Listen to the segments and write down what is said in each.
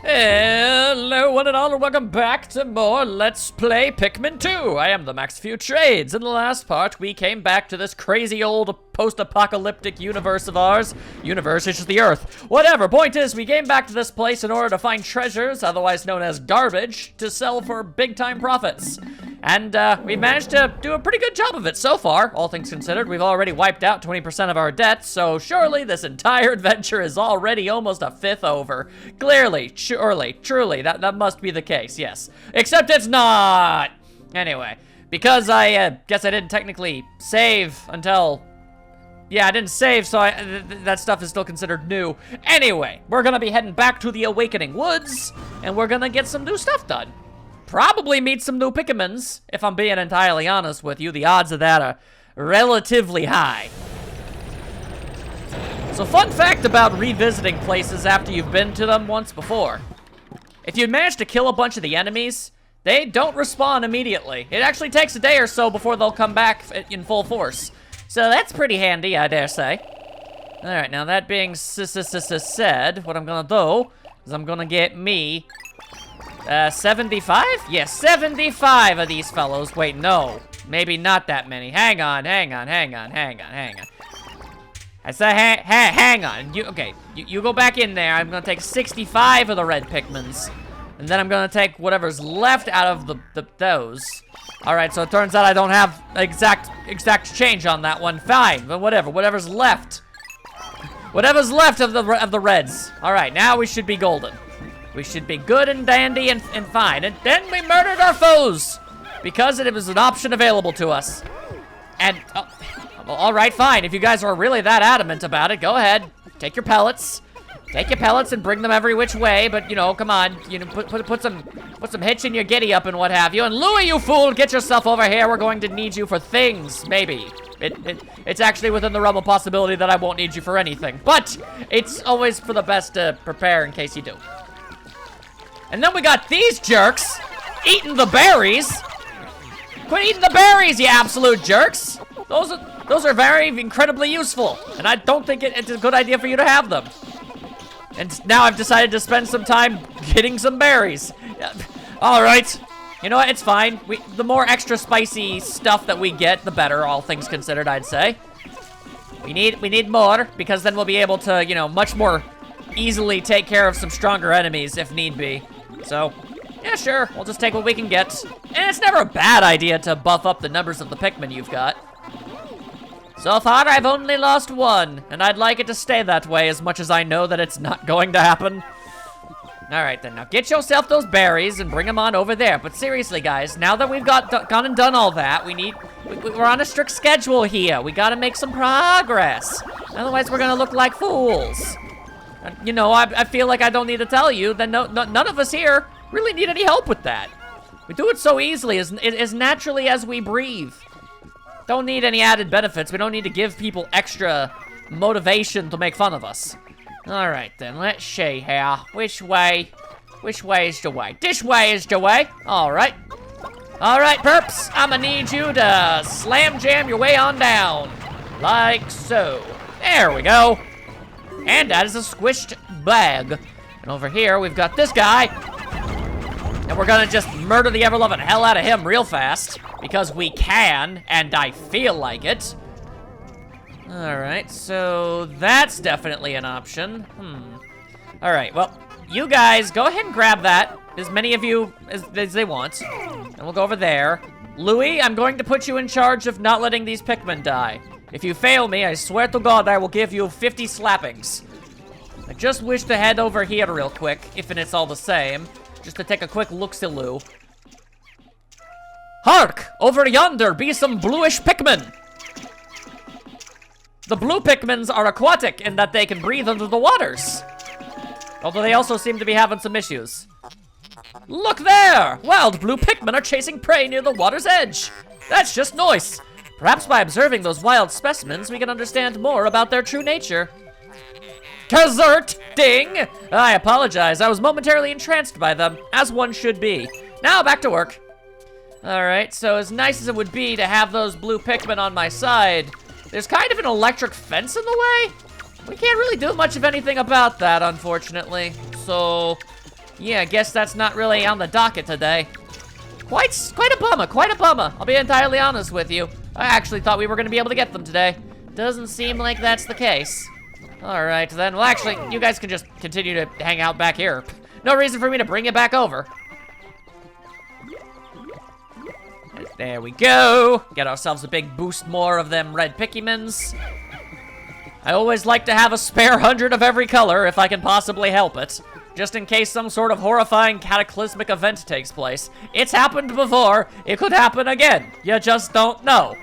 Hello one and all, and welcome back to more Let's Play Pikmin 2. I am the Max Few Trades. In the last part, we came back to this crazy old post-apocalyptic universe of ours. Universe, it's just the Earth. Whatever, point is, we came back to this place in order to find treasures, otherwise known as garbage, to sell for big-time profits. And we've managed to do a pretty good job of it so far, all things considered. We've already wiped out 20% of our debt, so surely this entire adventure is already almost a fifth over. Clearly, surely, truly, that must be the case, yes. Except it's not! Anyway, because I guess I didn't technically save until... Yeah, I didn't save, so that stuff is still considered new. Anyway, we're gonna be heading back to the Awakening Woods, and we're gonna get some new stuff done. Probably meet some new Pikmins, if I'm being entirely honest with you. The odds of that are relatively high. So fun fact about revisiting places after you've been to them once before. If you manage to kill a bunch of the enemies, they don't respawn immediately. It actually takes a day or so before they'll come back in full force. So that's pretty handy, I dare say. Alright, now that being said, what I'm gonna do is I'm gonna get me 75? Yes, 75 of these fellows. Wait, no. Maybe not that many. Hang on. I said hang on. You go back in there. I'm gonna take 65 of the red Pikmins. And then I'm gonna take whatever's left out of those. Alright, so it turns out I don't have exact change on that one. Fine, but whatever's left. Whatever's left of the reds. Alright, now we should be golden. We should be good and dandy and fine. And then we murdered our foes because it was an option available to us. And, well, all right, fine. If you guys are really that adamant about it, go ahead. Take your pellets. Take your pellets and bring them every which way. But, you know, come on. You know, put some hitch in your giddy up and what have you. And Louie, you fool, get yourself over here. We're going to need you for things, maybe. It's actually within the realm of possibility that I won't need you for anything. But it's always for the best to prepare in case you do. And then we got these jerks eating the berries. Quit eating the berries, you absolute jerks. Those are very incredibly useful, and I don't think it's a good idea for you to have them. And now I've decided to spend some time getting some berries. All right, you know what? It's fine. The more extra spicy stuff that we get, the better. All things considered, I'd say. We need more because then we'll be able to, you know, much more easily take care of some stronger enemies if need be. So, yeah, sure, we'll just take what we can get. And it's never a bad idea to buff up the numbers of the Pikmin you've got. So far, I've only lost one, and I'd like it to stay that way as much as I know that it's not going to happen. All right, then, now get yourself those berries and bring them on over there. But seriously, guys, now that we've gone and done all that, we're on a strict schedule here. We gotta make some progress. Otherwise, we're gonna look like fools. You know, I feel like I don't need to tell you that none of us here really need any help with that. We do it so easily, as naturally as we breathe. Don't need any added benefits. We don't need to give people extra motivation to make fun of us. All right, then, let's see here. Which way is the way? This way is the way. All right. All right, perps, I'm gonna need you to slam jam your way on down. Like so. There we go. And that is a squished bag. And over here, we've got this guy. And we're gonna just murder the ever-loving hell out of him real fast. Because we can, and I feel like it. Alright, so that's definitely an option. Alright, well, you guys, go ahead and grab that. As many of you as they want. And we'll go over there. Louie, I'm going to put you in charge of not letting these Pikmin die. If you fail me, I swear to God I will give you 50 slappings. I just wish to head over here real quick, if it's all the same. Just to take a quick look-see-loo. Hark! Over yonder be some bluish Pikmin! The blue Pikmins are aquatic in that they can breathe under the waters. Although they also seem to be having some issues. Look there! Wild blue Pikmin are chasing prey near the water's edge. That's just nice. Perhaps by observing those wild specimens, we can understand more about their true nature. Kazert! Ding! I apologize, I was momentarily entranced by them, as one should be. Now back to work. Alright, so as nice as it would be to have those blue Pikmin on my side, there's kind of an electric fence in the way. We can't really do much of anything about that, unfortunately. So, Yeah, I guess that's not really on the docket today. Quite a bummer, quite a bummer. I'll be entirely honest with you. I actually thought we were gonna be able to get them today. Doesn't seem like that's the case. All right, then. Well, actually, you guys can just continue to hang out back here. No reason for me to bring you back over. There we go. Get ourselves a big boost more of them red Pikmins. I always like to have a spare 100 of every color if I can possibly help it. Just in case some sort of horrifying cataclysmic event takes place. It's happened before. It could happen again. You just don't know.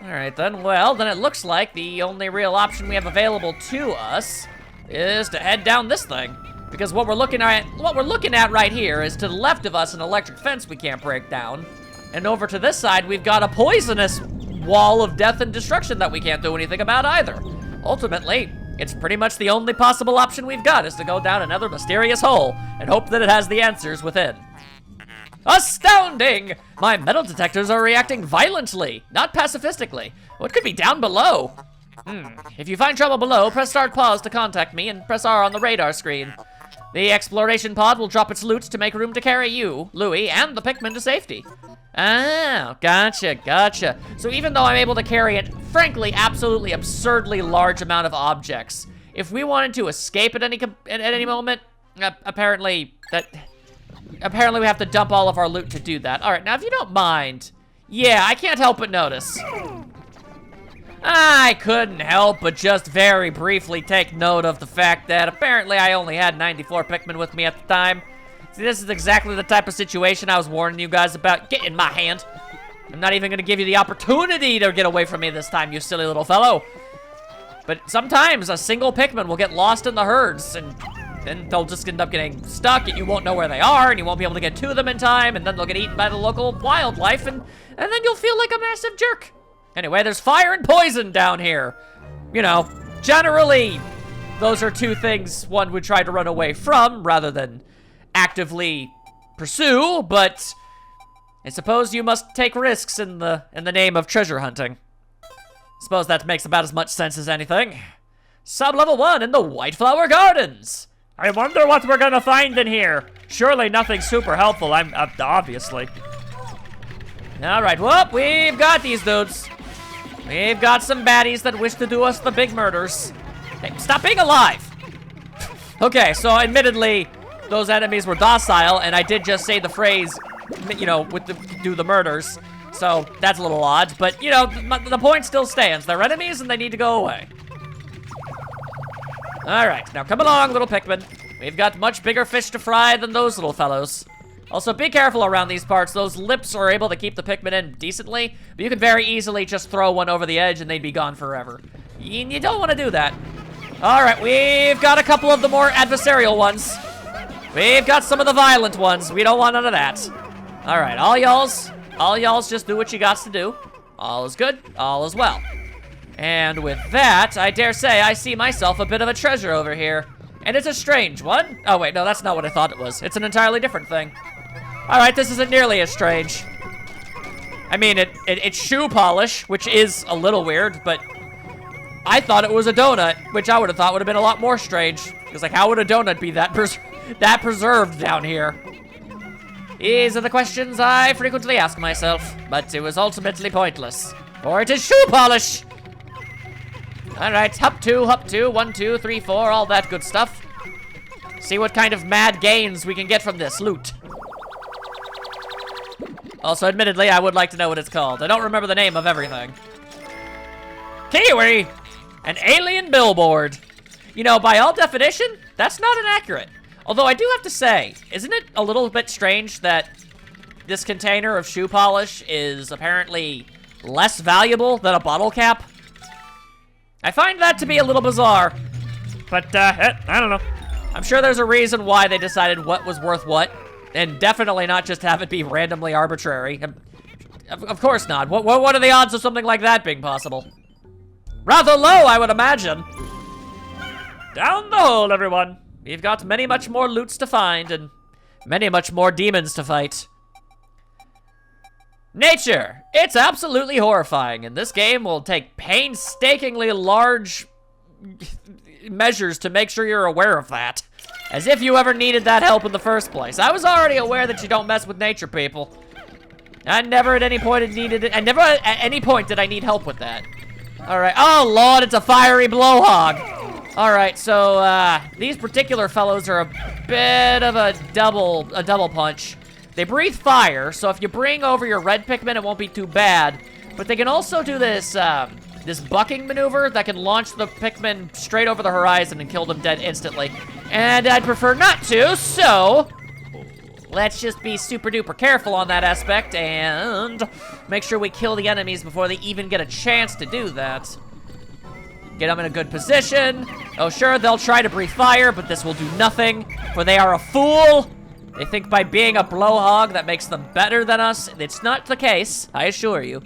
Alright then, well, then it looks like the only real option we have available to us is to head down this thing. Because what we're looking at right here is to the left of us an electric fence we can't break down. And over to this side, we've got a poisonous wall of death and destruction that we can't do anything about either. Ultimately, it's pretty much the only possible option we've got is to go down another mysterious hole and hope that it has the answers within. Astounding! My metal detectors are reacting violently, not pacifistically. What could be down below? If you find trouble below, press start pause to contact me and press R on the radar screen. The exploration pod will drop its loot to make room to carry you, Louie, and the Pikmin to safety. Ah, gotcha. So even though I'm able to carry an, frankly, absolutely absurdly large amount of objects, if we wanted to escape at any moment, apparently we have to dump all of our loot to do that. All right, now if you don't mind, yeah, I can't help but notice. I couldn't help but just very briefly take note of the fact that apparently I only had 94 Pikmin with me at the time. See, this is exactly the type of situation I was warning you guys about. Get in my hand. I'm not even gonna give you the opportunity to get away from me this time, you silly little fellow. But sometimes a single Pikmin will get lost in the herds, and then they'll just end up getting stuck, and you won't know where they are, and you won't be able to get to them in time, and then they'll get eaten by the local wildlife, and then you'll feel like a massive jerk. Anyway, there's fire and poison down here. You know, generally, those are two things one would try to run away from rather than actively pursue, but I suppose you must take risks in the name of treasure hunting. Suppose that makes about as much sense as anything. Sub-level 1 in the White Flower Gardens. I wonder what we're gonna find in here. Surely nothing super helpful, obviously. All right, well, we've got these dudes. We've got some baddies that wish to do us the big murders. Hey, stop being alive! Okay, so admittedly, those enemies were docile, and I did just say the phrase, you know, do the murders. So that's a little odd, but you know, the point still stands. They're enemies and they need to go away. All right, now come along, little Pikmin. We've got much bigger fish to fry than those little fellows. Also, be careful around these parts. Those lips are able to keep the Pikmin in decently, but you can very easily just throw one over the edge and they'd be gone forever. You don't want to do that. All right, we've got a couple of the more adversarial ones. We've got some of the violent ones. We don't want none of that. All right, all y'alls just do what you got to do. All is good, all is well. And with that, I dare say I see myself a bit of a treasure over here. And it's a strange one. Oh wait, no, that's not what I thought it was. It's an entirely different thing. All right, this isn't nearly as strange. I mean, it's shoe polish, which is a little weird, but I thought it was a donut, which I would have thought would have been a lot more strange. Because like, how would a donut be that preserved down here? These are the questions I frequently ask myself, but it was ultimately pointless. For it is shoe polish! Alright, hop two, 1, 2, 3, 4, all that good stuff. See what kind of mad gains we can get from this loot. Also, admittedly, I would like to know what it's called. I don't remember the name of everything. Kiwi! An alien billboard. You know, by all definition, that's not inaccurate. Although I do have to say, isn't it a little bit strange that this container of shoe polish is apparently less valuable than a bottle cap? I find that to be a little bizarre. But, I don't know. I'm sure there's a reason why they decided what was worth what, and definitely not just have it be randomly arbitrary. Of course not. What are the odds of something like that being possible? Rather low, I would imagine. Down the hole, everyone. We've got many much more loots to find, and many much more demons to fight. Nature! It's absolutely horrifying, and this game will take painstakingly large measures to make sure you're aware of that. As if you ever needed that help in the first place. I was already aware that you don't mess with nature, people. I never at any point needed it. I never at any point did I need help with that. All right. Oh, Lord, it's a fiery blowhog. All right, so these particular fellows are a bit of a double punch. They breathe fire, so if you bring over your red Pikmin, it won't be too bad. But they can also do this this bucking maneuver that can launch the Pikmin straight over the horizon and kill them dead instantly. And I'd prefer not to, so let's just be super duper careful on that aspect and make sure we kill the enemies before they even get a chance to do that. Get them in a good position. Oh, sure, they'll try to breathe fire, but this will do nothing, for they are a fool. They think by being a blowhog that makes them better than us. It's not the case, I assure you.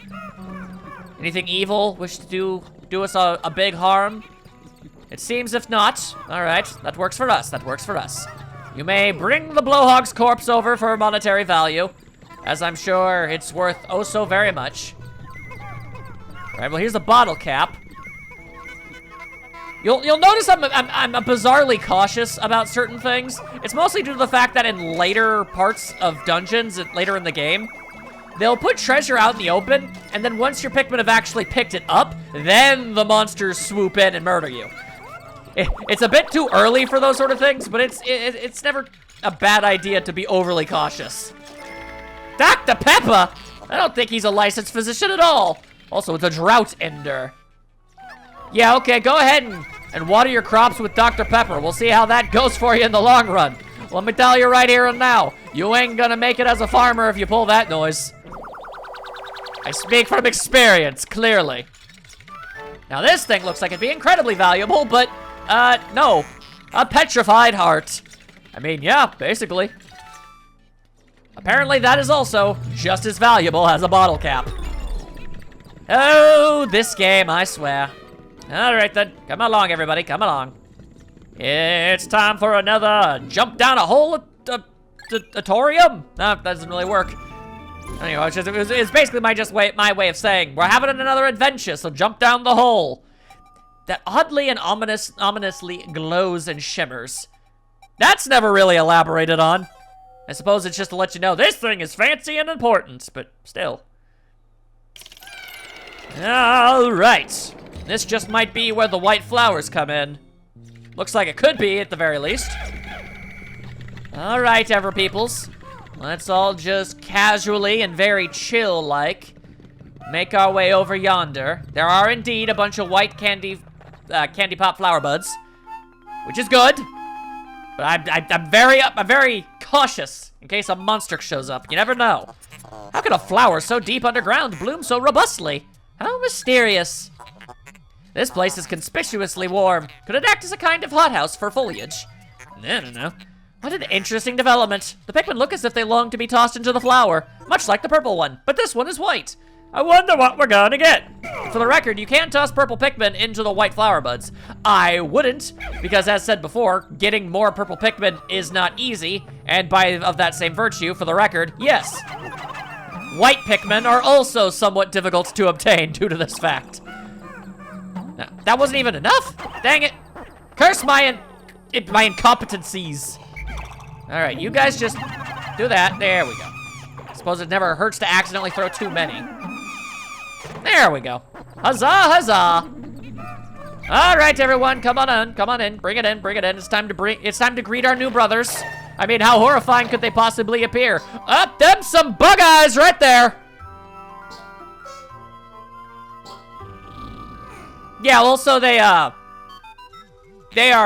Anything evil wish to do us a big harm? It seems if not. All right, that works for us, that works for us. You may bring the blowhog's corpse over for monetary value, as I'm sure it's worth oh so very much. All right, well, here's the bottle cap. You'll notice I'm bizarrely cautious about certain things. It's mostly due to the fact that in later parts of dungeons, later in the game, they'll put treasure out in the open, and then once your Pikmin have actually picked it up, then the monsters swoop in and murder you. It's a bit too early for those sort of things, but it's never a bad idea to be overly cautious. Dr. Pepper? I don't think he's a licensed physician at all. Also, it's a drought ender. Yeah, okay, go ahead and water your crops with Dr. Pepper. We'll see how that goes for you in the long run. Let me tell you right here and now, you ain't gonna make it as a farmer if you pull that noise. I speak from experience, clearly. Now this thing looks like it'd be incredibly valuable, but, no. A petrified heart. I mean, yeah, basically. Apparently that is also just as valuable as a bottle cap. Oh, this game, I swear. All right then, come along everybody, come along. It's time for another jump down a hole atorium? No, that doesn't really work. Anyway, it's basically my way of saying we're having another adventure, so jump down the hole. That oddly and ominously glows and shimmers. That's never really elaborated on. I suppose it's just to let you know this thing is fancy and important, but still. All right. This just might be where the white flowers come in. Looks like it could be, at the very least. All right, everpeoples. Let's all just casually and very chill-like make our way over yonder. There are indeed a bunch of white candy pop flower buds, which is good. But I'm very cautious in case a monster shows up. You never know. How could a flower so deep underground bloom so robustly? How mysterious. This place is conspicuously warm. Could it act as a kind of hothouse for foliage? I don't know. What an interesting development. The Pikmin look as if they long to be tossed into the flower, much like the purple one, but this one is white. I wonder what we're gonna get. For the record, you can toss purple Pikmin into the white flower buds. I wouldn't, because as said before, getting more purple Pikmin is not easy, and of that same virtue, for the record, yes. White Pikmin are also somewhat difficult to obtain due to this fact. No, that wasn't even enough? Dang it. Curse my incompetencies. All right, you guys just do that. There we go. I suppose it never hurts to accidentally throw too many. There we go. Huzzah, huzzah. All right, everyone, come on in. Bring it in. It's time to greet our new brothers. I mean, how horrifying could they possibly appear? Up them some bug eyes right there. Yeah, also they are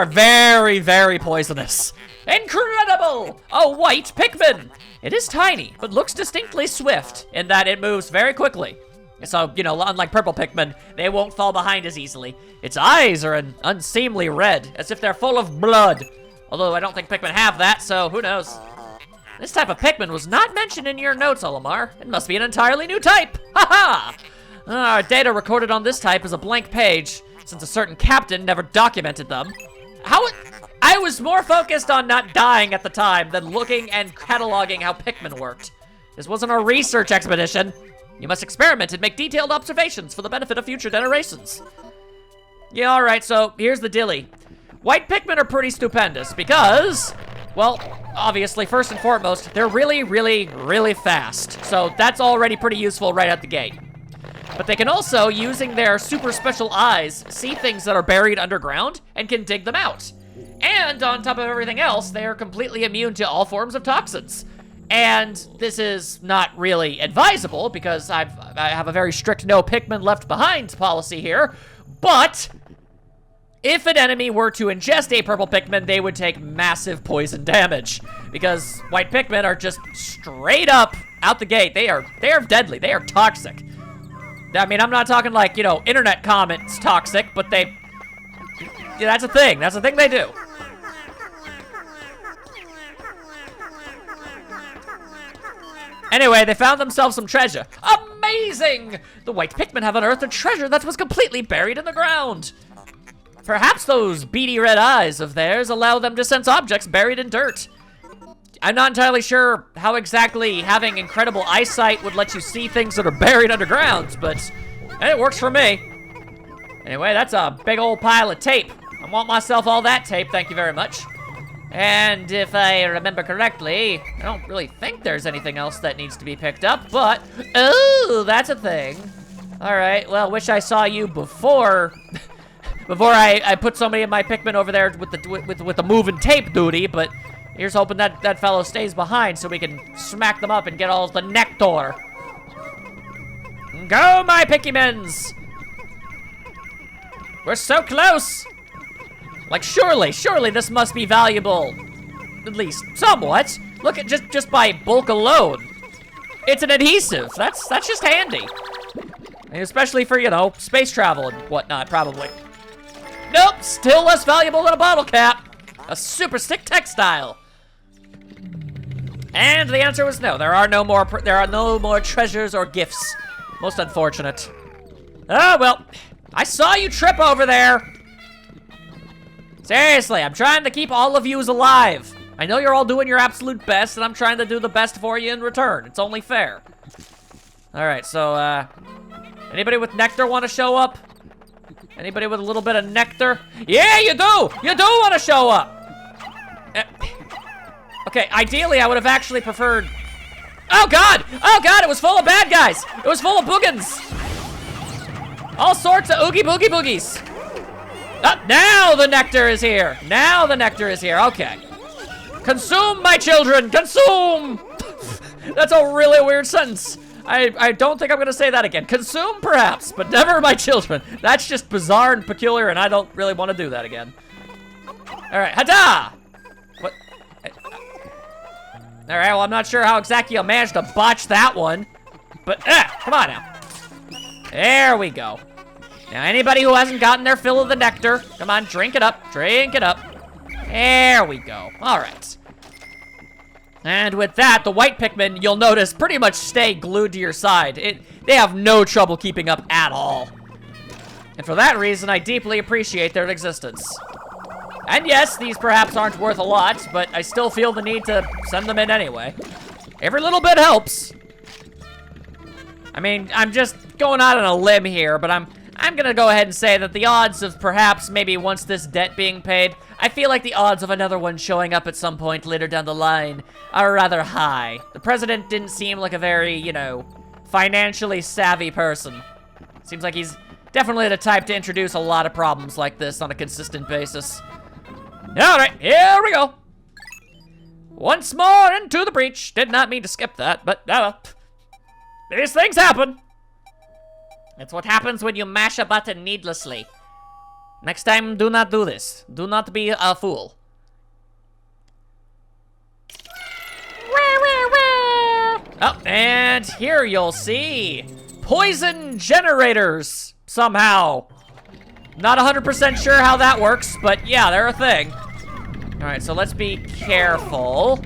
very, very poisonous. Incredible! A white Pikmin! It is tiny, but looks distinctly swift in that it moves very quickly. So, you know, unlike purple Pikmin, they won't fall behind as easily. Its eyes are an unseemly red, as if they're full of blood. Although I don't think Pikmin have that, so who knows. This type of Pikmin was not mentioned in your notes, Olimar. It must be an entirely new type. Ha-ha! Our data recorded on this type is a blank page, since a certain captain never documented them. I was more focused on not dying at the time than looking and cataloging how Pikmin worked. This wasn't a research expedition. You must experiment and make detailed observations for the benefit of future generations. Yeah, all right, so here's the dilly. white Pikmin are pretty stupendous because, well, obviously, first and foremost, they're really, really, really fast. So that's already pretty useful right out the gate. But they can also, using their super special eyes, see things that are buried underground and can dig them out. And on top of everything else, they are completely immune to all forms of toxins. And this is not really advisable because I have a very strict no Pikmin left behind policy here. But if an enemy were to ingest a purple Pikmin, they would take massive poison damage because white Pikmin are just straight up out the gate. They are deadly. They are toxic. I mean, I'm not talking like, you know, internet comments toxic, but yeah, that's a thing. That's a thing they do. Anyway, they found themselves some treasure. Amazing! The white Pikmin have unearthed a treasure that was completely buried in the ground. Perhaps those beady red eyes of theirs allow them to sense objects buried in dirt. I'm not entirely sure how exactly having incredible eyesight would let you see things that are buried underground, but it works for me. Anyway, that's a big old pile of tape. I want myself all that tape, thank you very much. And if I remember correctly, I don't really think there's anything else that needs to be picked up, but, oh, that's a thing. All right, well, wish I saw you before I put so many of my Pikmin over there with the moving tape duty, but here's hoping that fellow stays behind so we can smack them up and get all the nectar. Go, my Pikmins! We're so close! Like, surely this must be valuable. At least, somewhat. Look at, just by bulk alone. It's an adhesive. That's just handy. And especially for, you know, space travel and whatnot, probably. Nope, still less valuable than a bottle cap. A super stick textile. And the answer was no. There are no more treasures or gifts. Most unfortunate. Oh, well. I saw you trip over there. Seriously, I'm trying to keep all of yous alive. I know you're all doing your absolute best, and I'm trying to do the best for you in return. It's only fair. All right, so, anybody with nectar want to show up? Anybody with a little bit of nectar? Yeah, you do! You do want to show up! Okay, ideally, I would have actually preferred... Oh, God! Oh, God, it was full of bad guys! It was full of boogans! All sorts of oogie boogie boogies! Now the nectar is here! Now the nectar is here, okay. Consume, my children! Consume! That's a really weird sentence. I don't think I'm gonna say that again. Consume, perhaps, but never my children. That's just bizarre and peculiar, and I don't really want to do that again. All right, hada! What? All right, well, I'm not sure how exactly I managed to botch that one, but come on now. There we go. Now, anybody who hasn't gotten their fill of the nectar, come on, drink it up, drink it up. There we go. All right. And with that, the white Pikmin, you'll notice, pretty much stay glued to your side. They have no trouble keeping up at all. And for that reason, I deeply appreciate their existence. And yes, these perhaps aren't worth a lot, but I still feel the need to send them in anyway. Every little bit helps. I mean, I'm just going out on a limb here, but I'm gonna go ahead and say that the odds of perhaps maybe once this debt being paid, I feel like the odds of another one showing up at some point later down the line are rather high. The president didn't seem like a very, you know, financially savvy person. Seems like he's definitely the type to introduce a lot of problems like this on a consistent basis. All right, here we go. Once more into the breach. Did not mean to skip that, but these things happen. It's what happens when you mash a button needlessly. Next time, do not do this. Do not be a fool. Oh, and here you'll see poison generators somehow. Not 100% sure how that works, but yeah, they're a thing. All right, so let's be careful.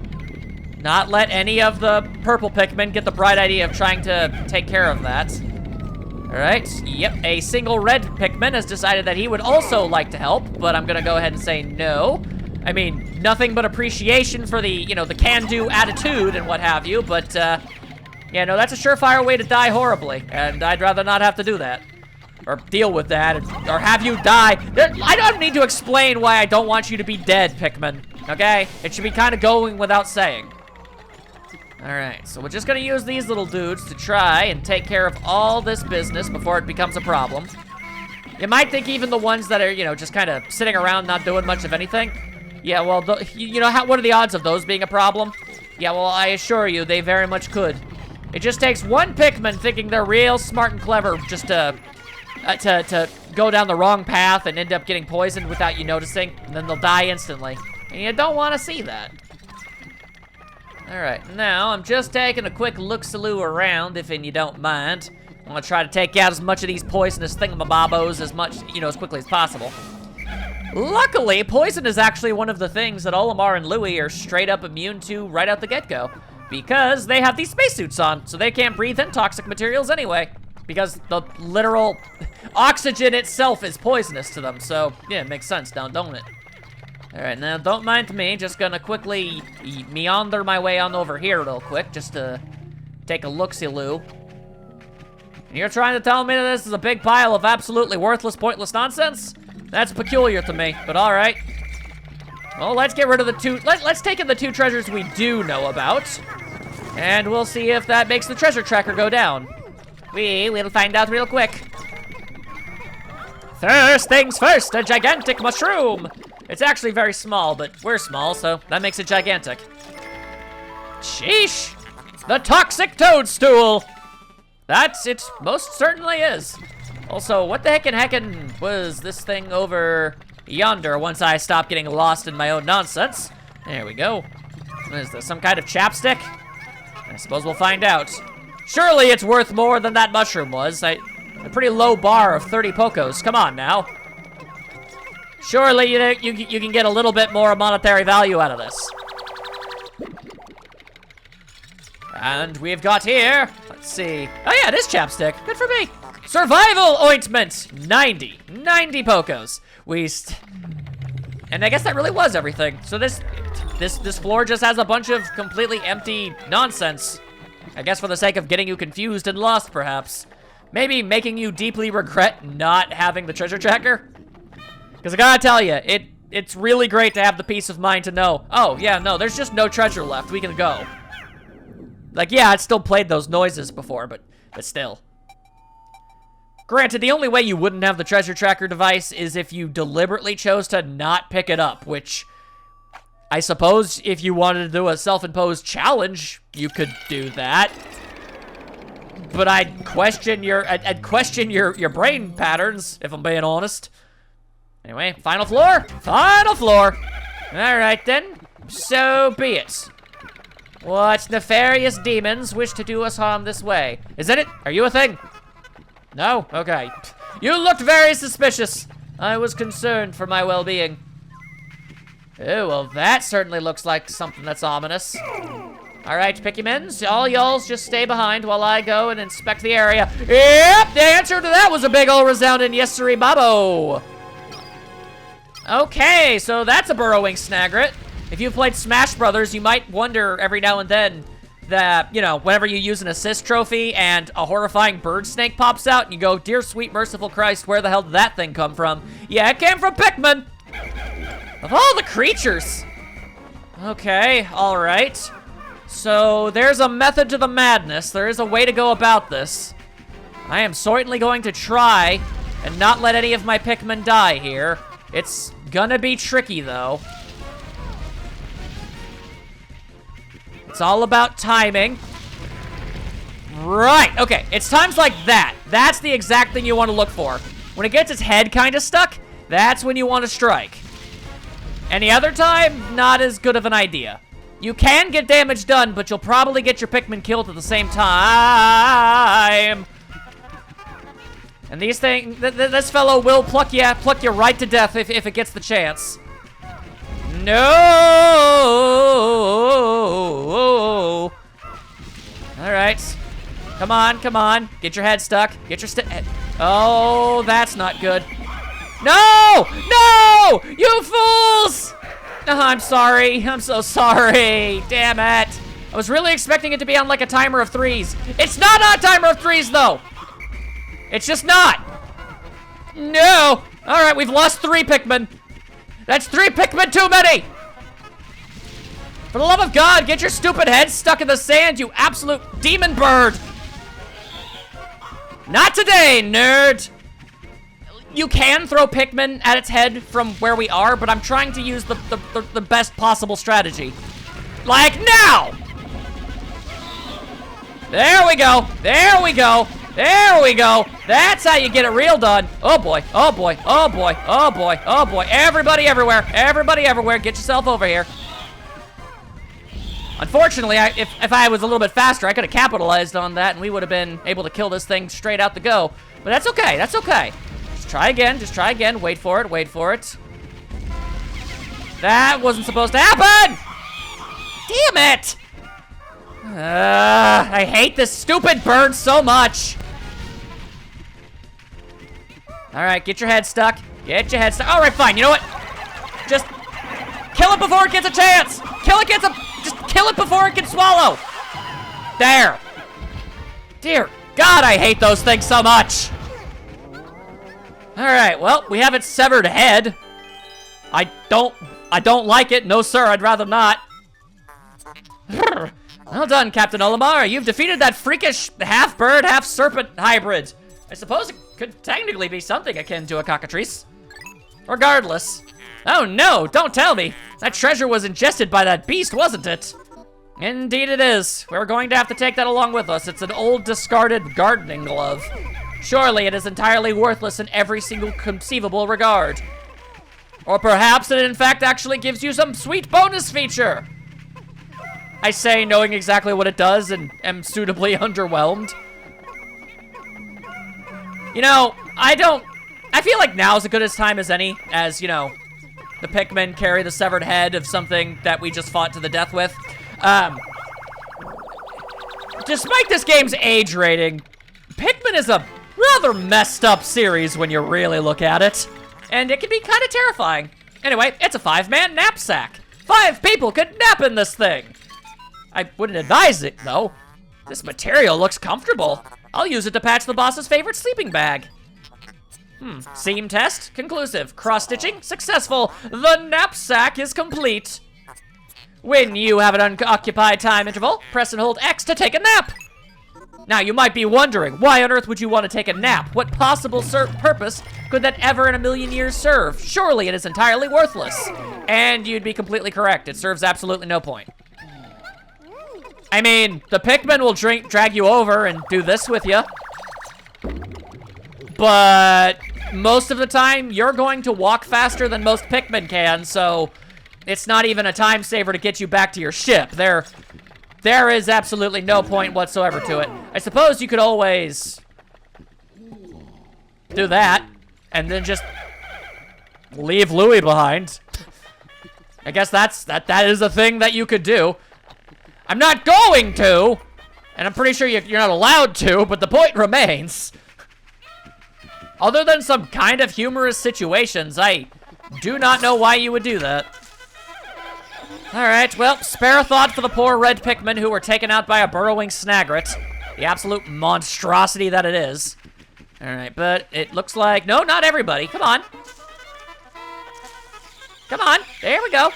Not let any of the purple Pikmin get the bright idea of trying to take care of that. All right, yep, a single red Pikmin has decided that he would also like to help, but I'm gonna go ahead and say no. I mean, nothing but appreciation for the, you know, the can-do attitude and what have you, but, yeah, no, that's a surefire way to die horribly, and I'd rather not have to do that. or deal with that, or have you die. I don't need to explain why I don't want you to be dead, Pikmin, okay? It should be kind of going without saying. All right, so we're just gonna use these little dudes to try and take care of all this business before it becomes a problem. You might think even the ones that are, you know, just kind of sitting around not doing much of anything. Yeah, well, you know, what are the odds of those being a problem? Yeah, well, I assure you, they very much could. It just takes one Pikmin thinking they're real smart and clever just to go down the wrong path and end up getting poisoned without you noticing, and then they'll die instantly. And you don't want to see that. All right, now I'm just taking a quick look-saloo around, if you don't mind. I'm gonna try to take out as much of these poisonous thingamabobos as quickly as possible. Luckily, poison is actually one of the things that Olimar and Louie are straight up immune to right out the get-go, because they have these spacesuits on, so they can't breathe in toxic materials anyway, because the literal oxygen itself is poisonous to them, so yeah, it makes sense now, don't it? All right, now don't mind me, just gonna quickly meander my way on over here real quick, just to take a look-see-loo. You're trying to tell me that this is a big pile of absolutely worthless, pointless nonsense? That's peculiar to me, but all right. Well, let's get rid of the two, let's take in the two treasures we do know about, and we'll see if that makes the treasure tracker go down. We'll find out real quick. First things first, a gigantic mushroom. It's actually very small, but we're small, so that makes it gigantic. Sheesh! The toxic toadstool! It most certainly is. Also, what the heckin' was this thing over yonder once I stopped getting lost in my own nonsense? There we go. What is this, some kind of chapstick? I suppose we'll find out. Surely it's worth more than that mushroom was. A pretty low bar of 30 Pokos, come on now. Surely you can get a little bit more monetary value out of this. And we've got here, let's see. Oh yeah, it is chapstick, good for me. Survival ointment, 90 Pokos. And I guess that really was everything. So this floor just has a bunch of completely empty nonsense. I guess for the sake of getting you confused and lost, perhaps. Maybe making you deeply regret not having the treasure tracker. Because I gotta tell you, it's really great to have the peace of mind to know, oh yeah, no, there's just no treasure left, we can go. Like, yeah, I'd still played those noises before, but still. Granted, the only way you wouldn't have the treasure tracker device is if you deliberately chose to not pick it up, which I suppose if you wanted to do a self-imposed challenge, you could do that. But I'd question your brain patterns, if I'm being honest. Anyway, final floor? Final floor! Alright then, so be it. What nefarious demons wish to do us harm this way? Is that it? Are you a thing? No? Okay. You looked very suspicious. I was concerned for my well-being. Oh, well that certainly looks like something that's ominous. Alright, Pikmins, all y'alls just stay behind while I go and inspect the area. Yep, the answer to that was a big ol' resounding yes-siree babo. Okay, so that's a burrowing snagret. If you've played Smash Brothers, you might wonder every now and then that, you know, whenever you use an assist trophy and a horrifying bird snake pops out and you go, dear sweet merciful Christ, where the hell did that thing come from? Yeah, it came from Pikmin. Of all the creatures. Okay, all right. So there's a method to the madness. There is a way to go about this. I am certainly going to try and not let any of my Pikmin die here. It's gonna be tricky though. It's all about timing. Right, okay, it's times like that. That's the exact thing you want to look for. When it gets its head kind of stuck, that's when you want to strike. Any other time, not as good of an idea. You can get damage done, but you'll probably get your Pikmin killed at the same time. And these things, this fellow will pluck you right to death if it gets the chance. No! All right. Come on, come on. Get your head stuck. Get your head. Oh, that's not good. No! No! You fools! Oh, I'm sorry. I'm so sorry. Damn it. I was really expecting it to be on like a timer of 3s. It's not on a timer of 3s, though. It's just not. No! All right, we've lost 3 Pikmin. That's 3 Pikmin too many! For the love of God, get your stupid head stuck in the sand, you absolute demon bird! Not today, nerd! You can throw Pikmin at its head from where we are, but I'm trying to use the best possible strategy. Like now! There we go, there we go, there we go. That's how you get it real done. Oh boy, oh boy, oh boy, oh boy, oh boy. Everybody everywhere, get yourself over here. Unfortunately, if I was a little bit faster, I could have capitalized on that and we would have been able to kill this thing straight out the go. But that's okay, that's okay. Just try again, wait for it, wait for it. That wasn't supposed to happen! Damn it! I hate this stupid bird so much. All right, get your head stuck. Get your head stuck. All right, fine. You know what? Just kill it before it gets a chance. Just kill it before it can swallow. There. Dear God, I hate those things so much. All right, well, we have its severed head. I don't like it. No, sir, I'd rather not. Well done, Captain Olimar. You've defeated that freakish half-bird, half-serpent hybrid. I suppose it could technically be something akin to a cockatrice. Regardless. Oh no, don't tell me. That treasure was ingested by that beast, wasn't it? Indeed it is. We're going to have to take that along with us. It's an old discarded gardening glove. Surely it is entirely worthless in every single conceivable regard. Or perhaps it in fact actually gives you some sweet bonus feature. I say, knowing exactly what it does, and am suitably underwhelmed. You know, I feel like now's as good a time as any, as, you know, the Pikmin carry the severed head of something that we just fought to the death with. Despite this game's age rating, Pikmin is a rather messed up series when you really look at it. And it can be kind of terrifying. Anyway, it's a 5-man knapsack. 5 people could nap in this thing. I wouldn't advise it, though. This material looks comfortable. I'll use it to patch the boss's favorite sleeping bag. Seam test, conclusive. Cross-stitching, successful. The knapsack is complete. When you have an unoccupied time interval, press and hold X to take a nap. Now, you might be wondering, why on earth would you want to take a nap? What possible purpose could that ever in a million years serve? Surely it is entirely worthless. And you'd be completely correct. It serves absolutely no point. I mean, the Pikmin will drag you over and do this with you. But most of the time, you're going to walk faster than most Pikmin can, so it's not even a time saver to get you back to your ship. There is absolutely no point whatsoever to it. I suppose you could always do that and then just leave Louie behind. I guess that is a thing that you could do. I'm not going to, and I'm pretty sure you're not allowed to, but the point remains. Other than some kind of humorous situations, I do not know why you would do that. Alright, well, spare a thought for the poor red Pikmin who were taken out by a burrowing snagret. The absolute monstrosity that it is. Alright, but it looks like... No, not everybody. Come on. Come on. There we go.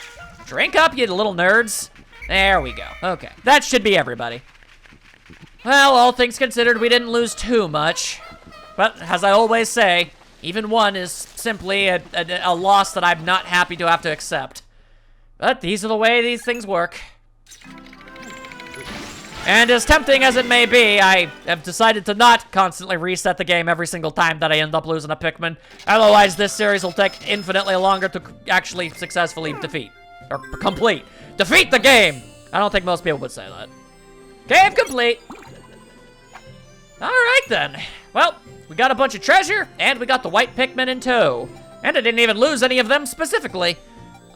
Drink up, you little nerds. There we go. Okay, that should be everybody. Well, all things considered, we didn't lose too much. But, as I always say, even one is simply a loss that I'm not happy to have to accept. But these are the way these things work. And as tempting as it may be, I have decided to not constantly reset the game every single time that I end up losing a Pikmin. Otherwise, this series will take infinitely longer to actually successfully defeat. Or complete. Defeat the game! I don't think most people would say that. Game complete! Alright then. Well, we got a bunch of treasure, and we got the white Pikmin in tow. And I didn't even lose any of them specifically.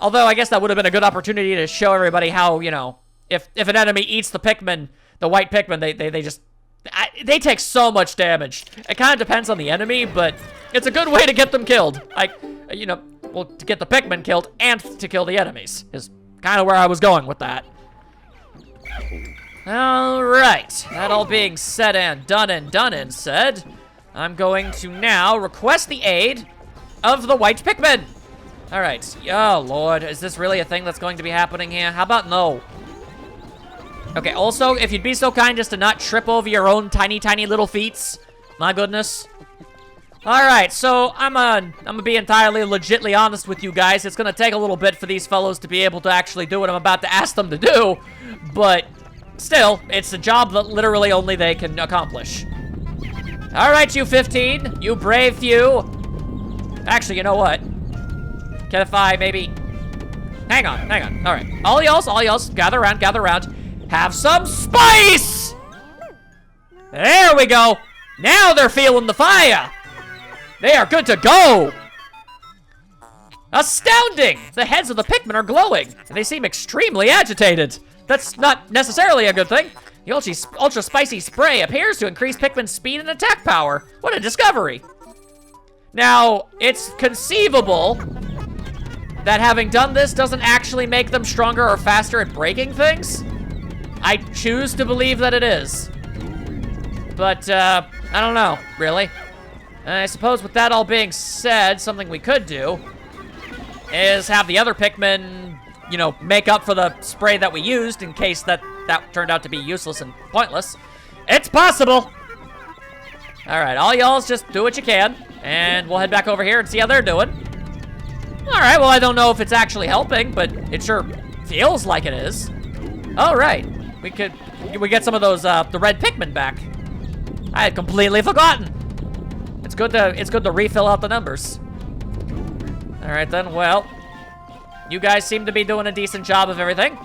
Although, I guess that would have been a good opportunity to show everybody how, you know, if an enemy eats the Pikmin, the white Pikmin, they take so much damage. It kind of depends on the enemy, but it's a good way to get them killed. You know, well, to get the Pikmin killed and to kill the enemies is kind of where I was going with that. All right, that all being said and done and said, I'm going to now request the aid of the white Pikmin. All right. Oh, Lord. Is this really a thing that's going to be happening here? How about no? Okay, also, if you'd be so kind as to not trip over your own tiny, tiny little feets. My goodness. All right, so I'm gonna be entirely legitly honest with you guys. It's gonna take a little bit for these fellows to be able to actually do what I'm about to ask them to do, but still, it's a job that literally only they can accomplish. All right, you 15, you brave few. Actually, you know what? Can if I maybe... Hang on. All right, all y'alls, gather around. Have some spice! There we go. Now they're feeling the fire. They are good to go! Astounding! The heads of the Pikmin are glowing, and they seem extremely agitated. That's not necessarily a good thing. The ultra spicy spray appears to increase Pikmin's speed and attack power. What a discovery! Now, it's conceivable that having done this doesn't actually make them stronger or faster at breaking things. I choose to believe that it is. But, I don't know, really. I suppose with that all being said, something we could do is have the other Pikmin, you know, make up for the spray that we used in case that turned out to be useless and pointless. It's possible! Alright, all y'alls just do what you can, and we'll head back over here and see how they're doing. Alright, well, I don't know if it's actually helping, but it sure feels like it is. Alright, we get some of those, the red Pikmin back. I had completely forgotten. It's good to refill out the numbers. All right then, well, you guys seem to be doing a decent job of everything.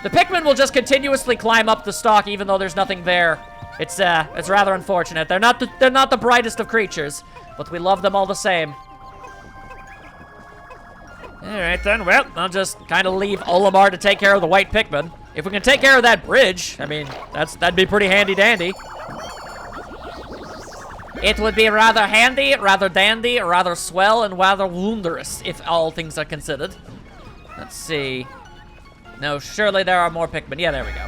The Pikmin will just continuously climb up the stalk even though there's nothing there. It's rather unfortunate. They're not the brightest of creatures, but we love them all the same. All right then, well, I'll just kind of leave Olimar to take care of the white Pikmin. If we can take care of that bridge, I mean, that'd be pretty handy dandy. It would be rather handy, rather dandy, rather swell, and rather wondrous, if all things are considered. Let's see. No, surely there are more Pikmin. Yeah, there we go.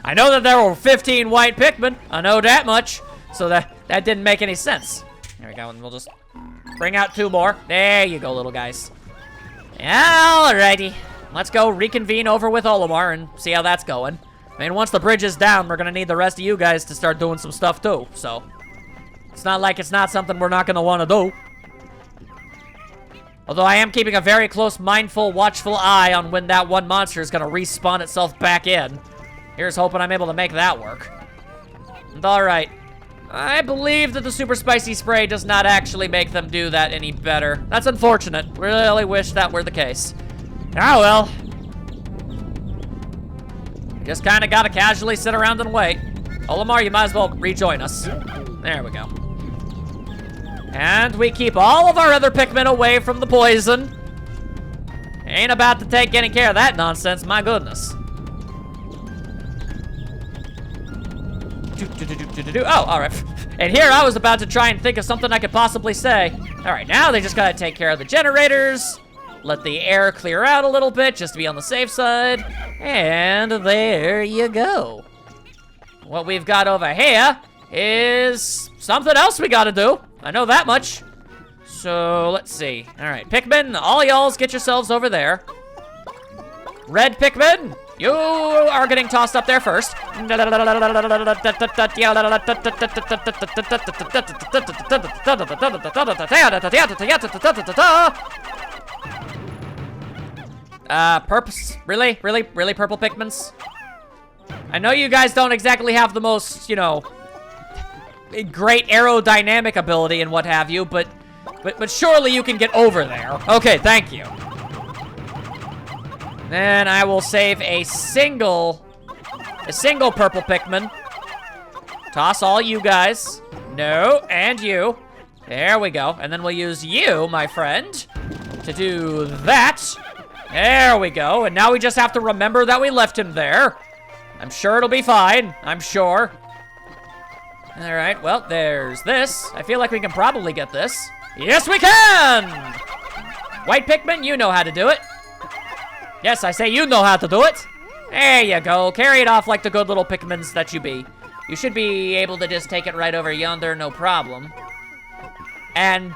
I know that there were 15 white Pikmin. I know that much. So that didn't make any sense. There we go, and we'll just bring out 2 more. There you go, little guys. Alrighty. Let's go reconvene over with Olimar and see how that's going. I mean, once the bridge is down, we're gonna need the rest of you guys to start doing some stuff too, so... It's not like it's not something we're not gonna want to do. Although I am keeping a very close, mindful, watchful eye on when that one monster is gonna respawn itself back in. Here's hoping I'm able to make that work. And alright. I believe that the super spicy spray does not actually make them do that any better. That's unfortunate. Really wish that were the case. Ah well. Just kinda gotta casually sit around and wait. Olimar, you might as well rejoin us. There we go. And we keep all of our other Pikmin away from the poison. Ain't about to take any care of that nonsense, my goodness. Oh, all right. And here I was about to try and think of something I could possibly say. All right, now they just gotta take care of the generators, let the air clear out a little bit just to be on the safe side, and there you go. What we've got over here is something else we gotta do. I know that much. So, let's see. All right, Pikmin, all y'alls get yourselves over there. Red Pikmin, you are getting tossed up there first. Purpose? Really, purple Pikmins? I know you guys don't exactly have the most, you know, great aerodynamic ability and what have you, but surely you can get over there. Okay, thank you. Then I will save a single purple Pikmin. Toss all you guys. No, and you. There we go. And then we'll use you, my friend, to do that. There we go. And now we just have to remember that we left him there. I'm sure it'll be fine. I'm sure. All right, well, there's this. I feel like we can probably get this. Yes, we can! White Pikmin, you know how to do it. Yes, I say you know how to do it. There you go. Carry it off like the good little Pikmins that you be. You should be able to just take it right over yonder, no problem. And...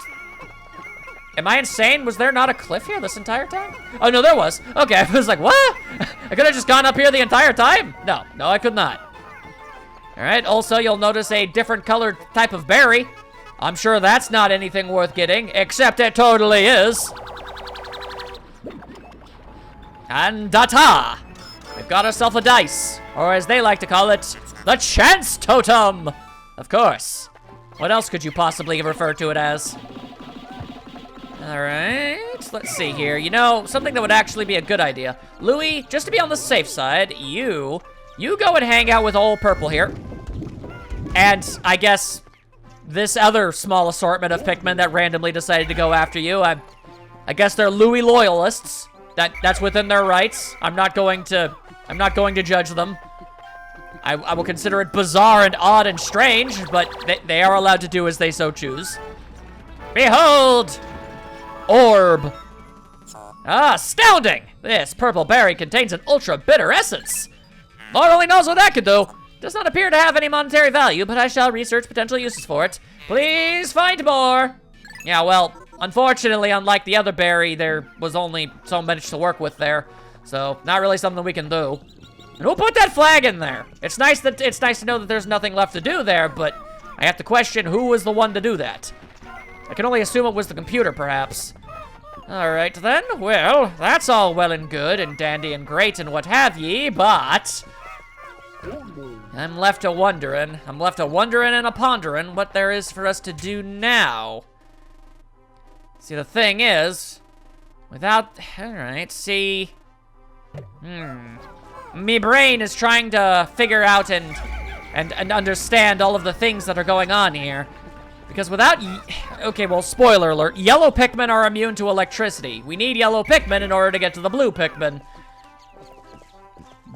am I insane? Was there not a cliff here this entire time? Oh, no, there was. Okay, I was like, what? I could have just gone up here the entire time? No, I could not. All right, also, you'll notice a different colored type of berry. I'm sure that's not anything worth getting, except it totally is. And ta-ta! We've got ourselves a dice, or as they like to call it, the chance totem! Of course. What else could you possibly refer to it as? All right, let's see here. You know, something that would actually be a good idea. Louie, just to be on the safe side, you go and hang out with old Purple here. And I guess this other small assortment of Pikmin that randomly decided to go after you, I guess they're Louie loyalists. That's within their rights. I'm not going to judge them. I will consider it bizarre and odd and strange, but they are allowed to do as they so choose. Behold! Orb. Ah, astounding! This purple berry contains an ultra-bitter essence. Lord only knows what that could do. Does not appear to have any monetary value, but I shall research potential uses for it. Please find more. Yeah, well, unfortunately, unlike the other berry, there was only so much to work with there. So, not really something we can do. And who put that flag in there? It's nice to know that there's nothing left to do there, but I have to question who was the one to do that. I can only assume it was the computer, perhaps. All right, then. Well, that's all well and good and dandy and great and what have ye, but... I'm left a wondering and a pondering what there is for us to do now. See, the thing is, without... All right, see... Me brain is trying to figure out and understand all of the things that are going on here. Because without... Okay, well, spoiler alert. Yellow Pikmin are immune to electricity. We need yellow Pikmin in order to get to the blue Pikmin.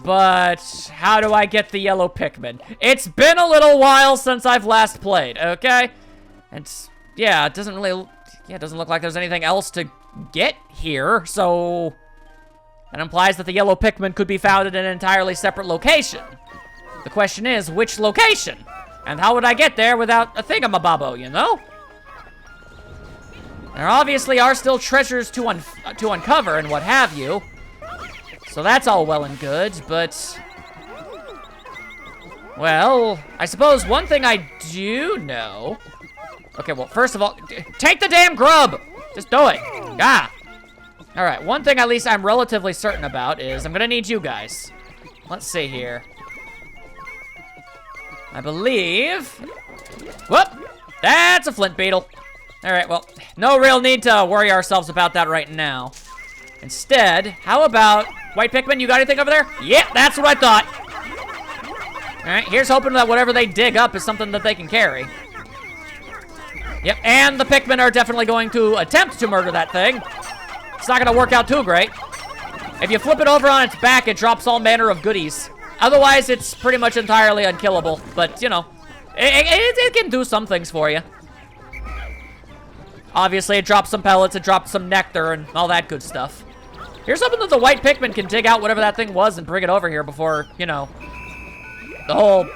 But how do I get the yellow Pikmin? It's been a little while since I've last played, okay? And yeah, it doesn't really... Yeah, it doesn't look like there's anything else to get here, so... That implies that the yellow Pikmin could be found in an entirely separate location. The question is, which location? And how would I get there without a thingamabobbo, you know? There obviously are still treasures to uncover and what have you. So that's all well and good, but... Well, I suppose one thing I do know... Okay, well, first of all, take the damn grub! Just do it. Ah! Alright, one thing at least I'm relatively certain about is I'm gonna need you guys. Let's see here. I believe... Whoop! That's a flint beetle. Alright, well, no real need to worry ourselves about that right now. Instead, how about... White Pikmin, you got anything over there? Yeah, that's what I thought. Alright, here's hoping that whatever they dig up is something that they can carry. Yep, and the Pikmin are definitely going to attempt to murder that thing. It's not gonna work out too great. If you flip it over on its back, it drops all manner of goodies. Otherwise, it's pretty much entirely unkillable. But, you know, it can do some things for you. Obviously, it drops some pellets, it drops some nectar, and all that good stuff. Here's something that the white Pikmin can dig out whatever that thing was and bring it over here before, you know, the whole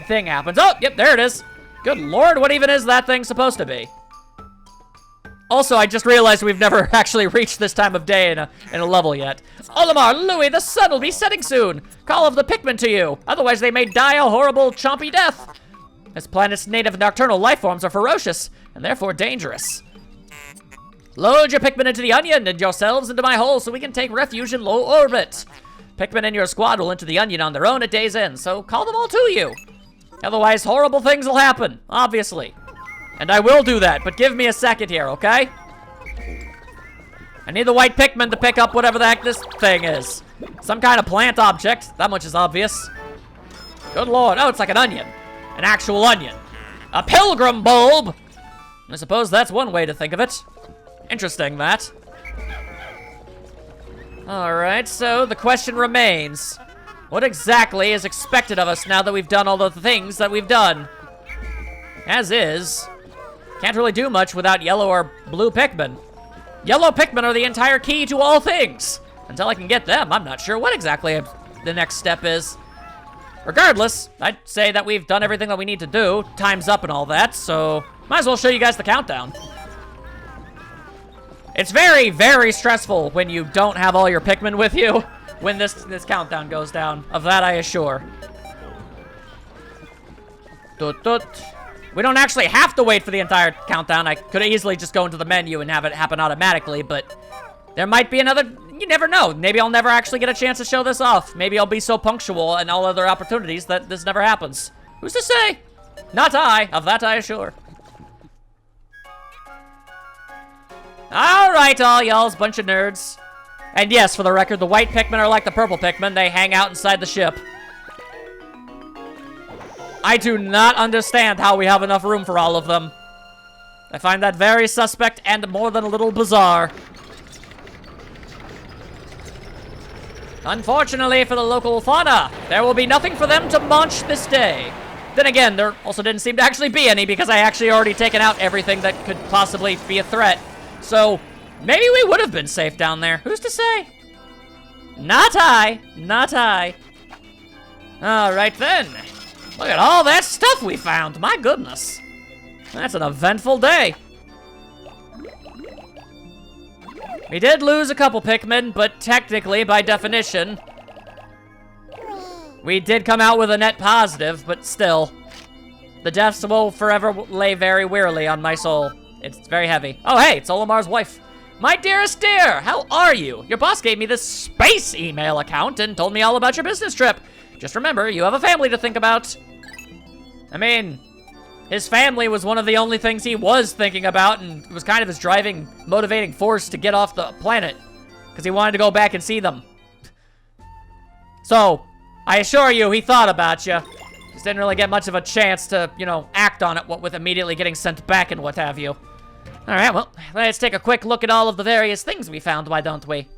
thing happens. Oh, yep, there it is. Good lord, what even is that thing supposed to be? Also, I just realized we've never actually reached this time of day in a level yet. Olimar, Louie, the sun will be setting soon. Call of the Pikmin to you. Otherwise, they may die a horrible, chompy death. This planet's native nocturnal life forms are ferocious and therefore dangerous. Load your Pikmin into the onion and yourselves into my hole so we can take refuge in low orbit. Pikmin in your squad will enter the onion on their own at day's end, so call them all to you. Otherwise, horrible things will happen, obviously. And I will do that, but give me a second here, okay? I need the white Pikmin to pick up whatever the heck this thing is. Some kind of plant object, that much is obvious. Good lord, oh, it's like an onion. An actual onion. A pilgrim bulb! I suppose that's one way to think of it. Interesting, that. Alright, so the question remains. What exactly is expected of us now that we've done all the things that we've done? As is, can't really do much without yellow or blue Pikmin. Yellow Pikmin are the entire key to all things. Until I can get them, I'm not sure what exactly the next step is. regardless, I'd say that we've done everything that we need to do. Time's up and all that, so might as well show you guys the countdown. It's very, very stressful when you don't have all your Pikmin with you when this countdown goes down. Of that I assure. Toot toot. We don't actually have to wait for the entire countdown. I could easily just go into the menu and have it happen automatically, but there might be another, you never know. Maybe I'll never actually get a chance to show this off. Maybe I'll be so punctual in all other opportunities that this never happens. Who's to say? Not I, of that I assure. All right, all y'all's bunch of nerds. And yes, for the record, the white Pikmin are like the purple Pikmin. They hang out inside the ship. I do not understand how we have enough room for all of them. I find that very suspect and more than a little bizarre. Unfortunately for the local fauna, there will be nothing for them to munch this day. Then again, there also didn't seem to actually be any because I actually already taken out everything that could possibly be a threat. So, maybe we would have been safe down there. Who's to say? Not I. Not I. All right then. Look at all that stuff we found. My goodness. That's an eventful day. We did lose a couple Pikmin, but technically, by definition, we did come out with a net positive, but still. The deaths will forever lay very wearily on my soul. It's very heavy. Oh, hey, it's Olamar's wife. My dearest dear, how are you? Your boss gave me this space email account and told me all about your business trip. Just remember, you have a family to think about. I mean, his family was one of the only things he was thinking about, and it was kind of his driving, motivating force to get off the planet, because he wanted to go back and see them. So, I assure you, he thought about you. Just didn't really get much of a chance to, you know, act on it, what with immediately getting sent back and what have you. All right, well, let's take a quick look at all of the various things we found, why don't we?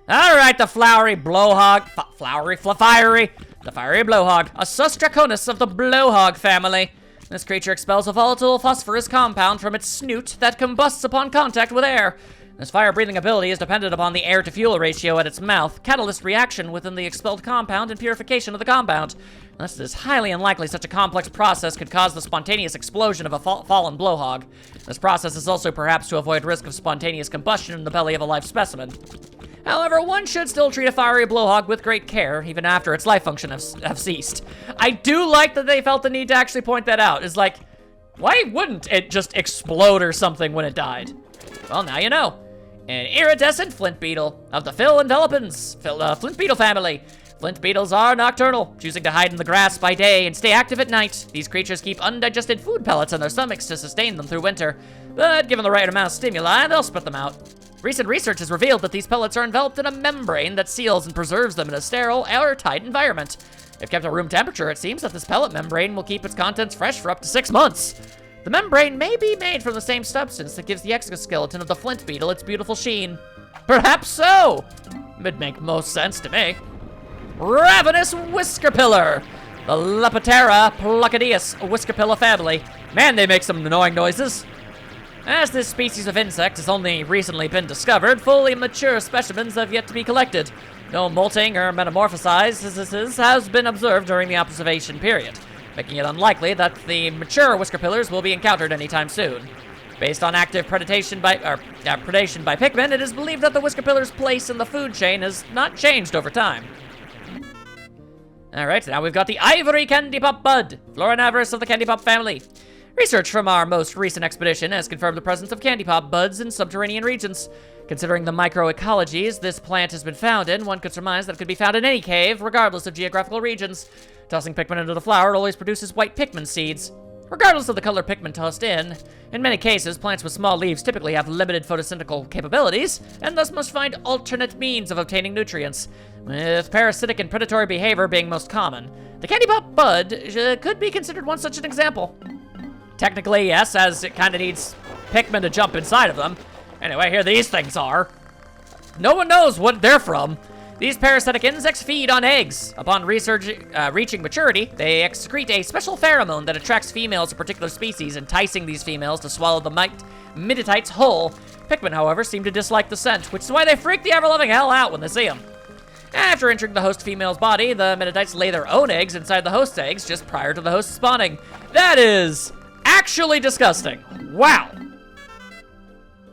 All right, the flowery blowhog, the fiery blowhog, a Sustraconus of the blowhog family. This creature expels a volatile phosphorus compound from its snoot that combusts upon contact with air. This fire-breathing ability is dependent upon the air-to-fuel ratio at its mouth, catalyst reaction within the expelled compound, and purification of the compound. Thus, it is highly unlikely such a complex process could cause the spontaneous explosion of a fallen blowhog. This process is also perhaps to avoid risk of spontaneous combustion in the belly of a live specimen. However, one should still treat a fiery blowhog with great care, even after its life function have ceased. I do like that they felt the need to actually point that out. It's like, why wouldn't it just explode or something when it died? Well, now you know. An iridescent flint beetle of the flint beetle family. Flint beetles are nocturnal, choosing to hide in the grass by day and stay active at night. These creatures keep undigested food pellets in their stomachs to sustain them through winter, but given the right amount of stimuli, they'll spit them out. Recent research has revealed that these pellets are enveloped in a membrane that seals and preserves them in a sterile, airtight environment. If kept at room temperature, it seems that this pellet membrane will keep its contents fresh for up to 6 months. The membrane may be made from the same substance that gives the exoskeleton of the flint beetle its beautiful sheen. Perhaps so! It'd make most sense to me. Ravenous Whiskerpillar! The Leptera Placidius Whiskerpillar family. Man, they make some annoying noises. As this species of insect has only recently been discovered, fully mature specimens have yet to be collected. No molting or metamorphosizes has been observed during the observation period, making it unlikely that the mature Whiskerpillars will be encountered anytime soon. Based on active predation by Pikmin, it is believed that the Whiskerpillar's place in the food chain has not changed over time. Alright, now we've got the Ivory Candy Pop Bud, Florinavirus of the Candy Pop family. Research from our most recent expedition has confirmed the presence of candy pop buds in subterranean regions. Considering the microecologies this plant has been found in, one could surmise that it could be found in any cave, regardless of geographical regions. Tossing Pikmin into the flower always produces white Pikmin seeds. Regardless of the color Pikmin tossed in many cases, plants with small leaves typically have limited photosynthetic capabilities, and thus must find alternate means of obtaining nutrients, with parasitic and predatory behavior being most common. The candy pop bud could be considered one such an example. Technically, yes, as it kind of needs Pikmin to jump inside of them. Anyway, here these things are. No one knows what they're from. These parasitic insects feed on eggs. Upon reaching maturity, they excrete a special pheromone that attracts females of particular species, enticing these females to swallow the miditites whole. Pikmin, however, seem to dislike the scent, which is why they freak the ever-loving hell out when they see them. After entering the host female's body, the Mennonites lay their own eggs inside the host's eggs just prior to the host spawning. That is actually disgusting. Wow.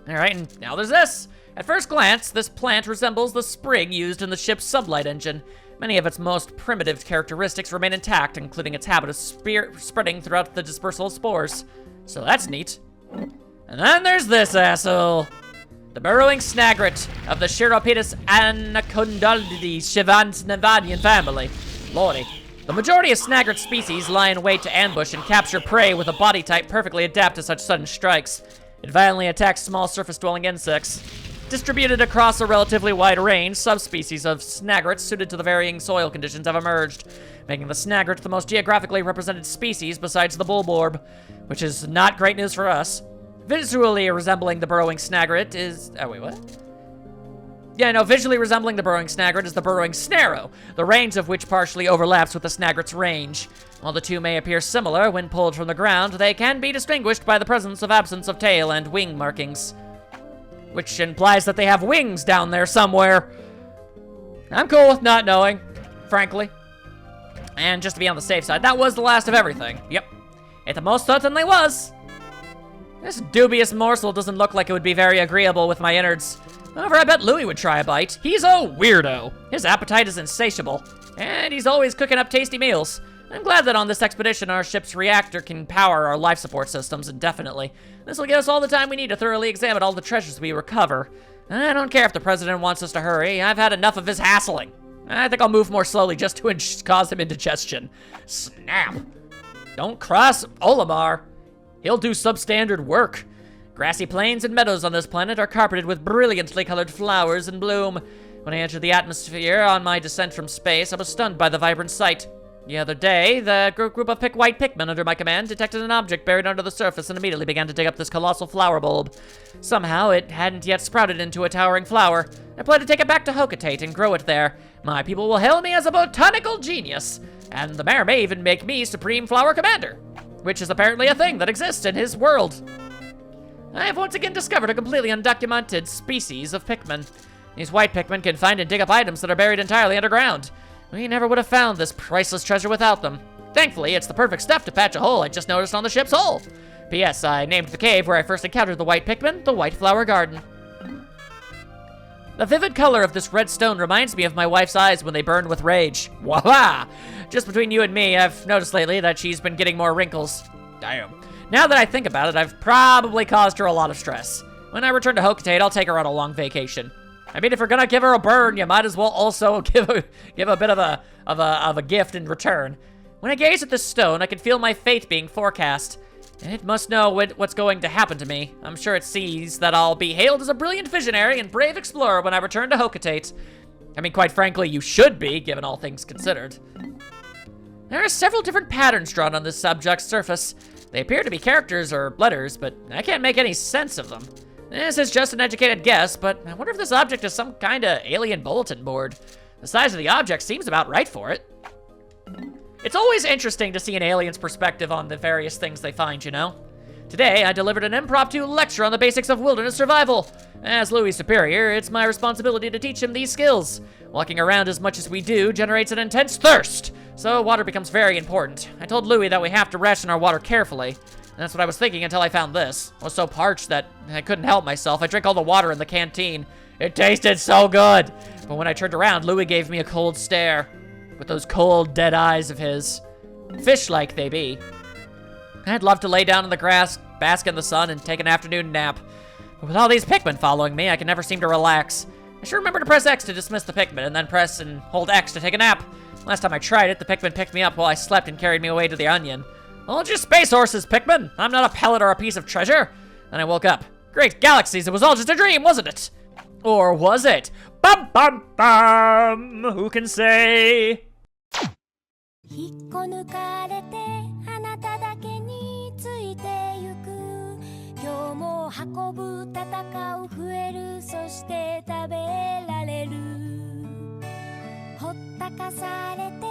All right, and now there's this. At first glance, this plant resembles the spring used in the ship's sublight engine. Many of its most primitive characteristics remain intact, including its habit of spreading throughout the dispersal of spores. So that's neat. And then there's this asshole. The burrowing snagret of the Chiropedis anacondalidae Shivansnavadian family. Lordy. The majority of snagret species lie in wait to ambush and capture prey with a body type perfectly adapted to such sudden strikes. It violently attacks small surface-dwelling insects. Distributed across a relatively wide range, subspecies of snagrets suited to the varying soil conditions have emerged, making the snagret the most geographically represented species besides the bulborb, which is not great news for us. Visually resembling the burrowing snagret is... Oh, wait, what? Yeah, no, visually resembling the burrowing snagret is the burrowing snarrow, the range of which partially overlaps with the snagret's range. While the two may appear similar when pulled from the ground, they can be distinguished by the presence of absence of tail and wing markings. Which implies that they have wings down there somewhere. I'm cool with not knowing, frankly. And just to be on the safe side, that was the last of everything. Yep, it most certainly was. This dubious morsel doesn't look like it would be very agreeable with my innards. However, I bet Louis would try a bite. He's a weirdo. His appetite is insatiable, and he's always cooking up tasty meals. I'm glad that on this expedition, our ship's reactor can power our life support systems indefinitely. This will give us all the time we need to thoroughly examine all the treasures we recover. I don't care if the president wants us to hurry. I've had enough of his hassling. I think I'll move more slowly just to cause him indigestion. Snap. Don't cross Olimar. He'll do substandard work. Grassy plains and meadows on this planet are carpeted with brilliantly colored flowers in bloom. When I entered the atmosphere on my descent from space, I was stunned by the vibrant sight. The other day, the group of white Pikmin under my command detected an object buried under the surface and immediately began to dig up this colossal flower bulb. Somehow, it hadn't yet sprouted into a towering flower. I plan to take it back to Hocotate and grow it there. My people will hail me as a botanical genius, and the mayor may even make me Supreme Flower Commander, which is apparently a thing that exists in his world. I have once again discovered a completely undocumented species of Pikmin. These white Pikmin can find and dig up items that are buried entirely underground. We never would have found this priceless treasure without them. Thankfully, it's the perfect stuff to patch a hole I just noticed on the ship's hull. P.S. I named the cave where I first encountered the white Pikmin the White Flower Garden. The vivid color of this red stone reminds me of my wife's eyes when they burned with rage. Voila! Just between you and me, I've noticed lately that she's been getting more wrinkles. Damn. Now that I think about it, I've probably caused her a lot of stress. When I return to Hocotate, I'll take her on a long vacation. I mean, if you're gonna give her a burn, you might as well also give a bit of a gift in return. When I gaze at this stone, I can feel my fate being forecast. And it must know what's going to happen to me. I'm sure it sees that I'll be hailed as a brilliant visionary and brave explorer when I return to Hocotate. I mean, quite frankly, you should be, given all things considered. There are several different patterns drawn on this subject's surface. They appear to be characters or letters, but I can't make any sense of them. This is just an educated guess, but I wonder if this object is some kind of alien bulletin board. The size of the object seems about right for it. It's always interesting to see an alien's perspective on the various things they find, you know? Today, I delivered an impromptu lecture on the basics of wilderness survival. As Louis' superior, it's my responsibility to teach him these skills. Walking around as much as we do generates an intense thirst, so water becomes very important. I told Louis that we have to ration our water carefully. That's what I was thinking until I found this. I was so parched that I couldn't help myself. I drank all the water in the canteen. It tasted so good. But when I turned around, Louis gave me a cold stare. With those cold, dead eyes of his. Fish-like they be. I'd love to lay down in the grass, bask in the sun, and take an afternoon nap. But with all these Pikmin following me, I can never seem to relax. I should remember to press X to dismiss the Pikmin, and then press and hold X to take a nap. Last time I tried it, the Pikmin picked me up while I slept and carried me away to the onion. Hold your space horses, Pikmin! I'm not a pellet or a piece of treasure! Then I woke up. Great galaxies, it was all just a dream, wasn't it? Or was it? Bum bum bum! Who can say? 引っこ抜かれてあなただけについてゆく今日も運ぶ戦う増えるそして食べられるほったかされて